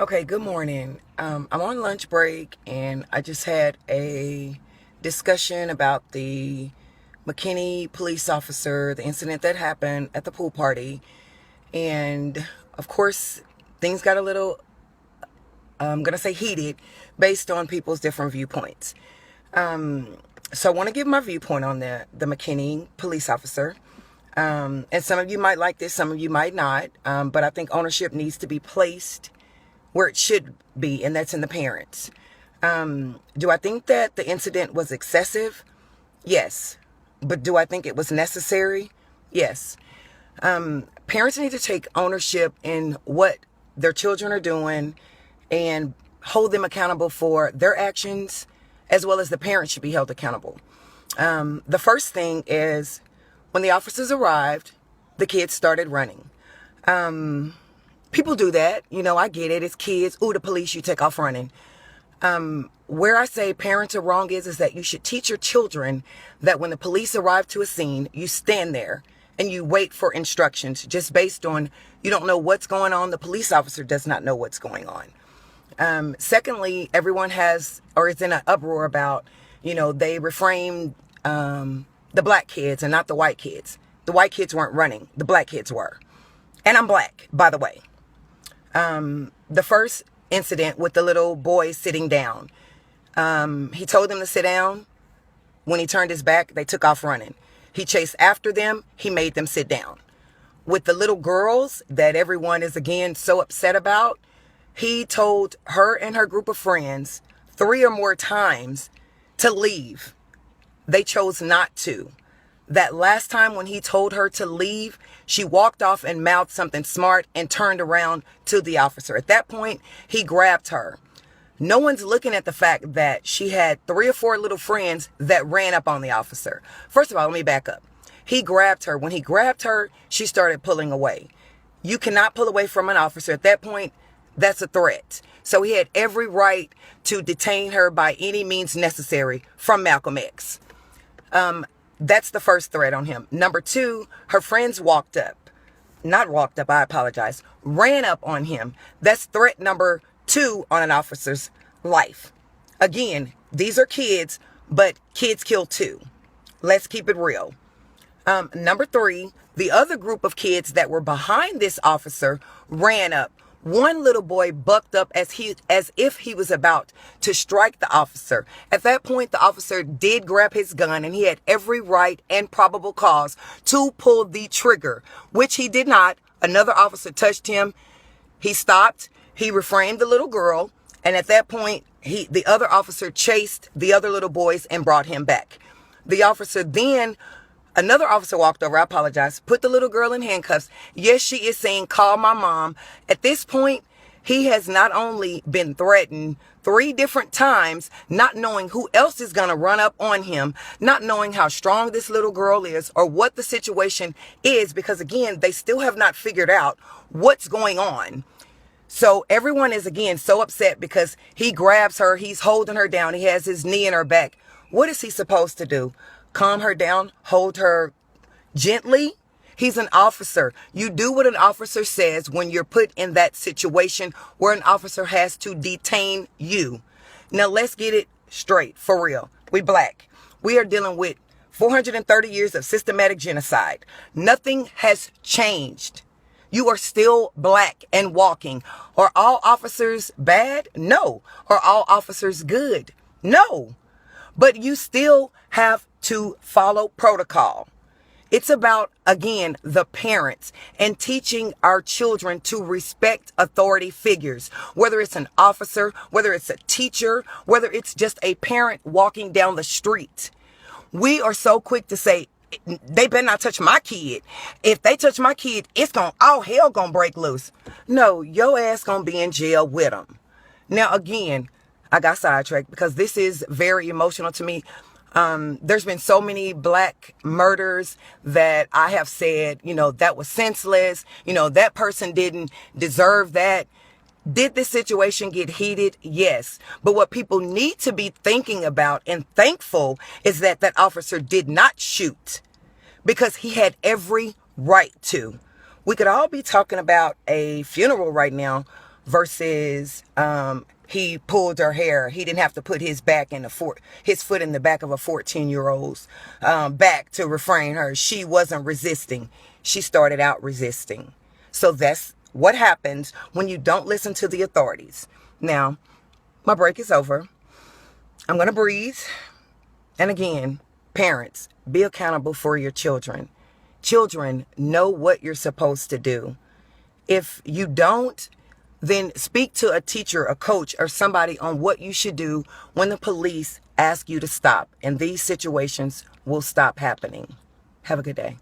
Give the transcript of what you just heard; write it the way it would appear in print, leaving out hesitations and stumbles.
Okay, good morning. I'm on lunch break and I just had a discussion about the McKinney police officer, the incident that happened at the pool party. And of course, things got a little, I'm going to say heated based on people's different viewpoints. So I want to give my viewpoint on the McKinney police officer. And some of you might like this, some of you might not. But I think ownership needs to be placed where it should be, and that's in the parents. Do I think that the incident was excessive? Yes. But do I think it was necessary? Yes. Parents need to take ownership in what their children are doing and hold them accountable for their actions, as well as the parents should be held accountable. The first thing is when the officers arrived, the kids started running. People do that. I get it. It's kids. Ooh, the police, you take off running. Where I say parents are wrong is that you should teach your children that when the police arrive to a scene, you stand there and you wait for instructions just based on you don't know what's going on. The police officer does not know what's going on. Secondly, everyone has or is in an uproar about, they reframed the black kids and not the white kids. The white kids weren't running. The black kids were. And I'm black, by the way. The first incident with the little boy sitting down, he told them to sit down. When he turned his back, they took off running. He chased after them. He made them sit down. With the little girls that everyone is again so upset about, he told her and her group of friends 3 or more times to leave. They chose not to. That last time when he told her to leave, she walked off and mouthed something smart and turned around to the officer. At that point, he grabbed her. No one's looking at the fact that she had 3 or 4 little friends that ran up on the officer. First of all, let me back up. He grabbed her. When he grabbed her, she started pulling away. You cannot pull away from an officer. At that point, that's a threat. So he had every right to detain her by any means necessary from Malcolm X. That's the first threat on him. Number 2, her friends ran up on him. That's threat number 2 on an officer's life. Again, these are kids, but kids kill too. Let's keep it real. Number 3, the other group of kids that were behind this officer ran up. One little boy bucked up as if he was about to strike the officer. At that point, the officer did grab his gun and he had every right and probable cause to pull the trigger, which he did not. Another officer touched him. He stopped. He reframed the little girl. And at that point, the other officer chased the other little boys and brought him back. Another officer walked over, put the little girl in handcuffs. Yes, she is saying, call my mom. At this point, he has not only been threatened 3 different times, not knowing who else is going to run up on him, not knowing how strong this little girl is or what the situation is, because again, they still have not figured out what's going on. So everyone is again so upset because he grabs her, he's holding her down, he has his knee in her back. What is he supposed to do? Calm her down, hold her gently? He's an officer. You do what an officer says when you're put in that situation where an officer has to detain you. Now let's get it straight, for real. We black. We are dealing with 430 years of systematic genocide. Nothing has changed. You are still black and walking. Are all officers bad? No. Are all officers good? No. But you still have to follow protocol. It's about, again, the parents and teaching our children to respect authority figures, whether it's an officer, whether it's a teacher, whether it's just a parent walking down the street. We are so quick to say, they better not touch my kid. If they touch my kid, all hell gonna break loose. No, your ass gonna be in jail with them. Now, again, I got sidetracked because this is very emotional to me. There's been so many black murders that I have said, that was senseless. That person didn't deserve that. Did this situation get heated? Yes. But what people need to be thinking about and thankful is that officer did not shoot because he had every right to. We could all be talking about a funeral right now, versus he pulled her hair. He didn't have to put his his foot in the back of a 14-year-old's back to refrain her. She wasn't resisting. She started out resisting. So that's what happens when you don't listen to the authorities. Now, my break is over. I'm going to breathe. And again, parents, be accountable for your children. Children know what you're supposed to do. If you don't, then speak to a teacher, a coach, or somebody on what you should do when the police ask you to stop. And these situations will stop happening. Have a good day.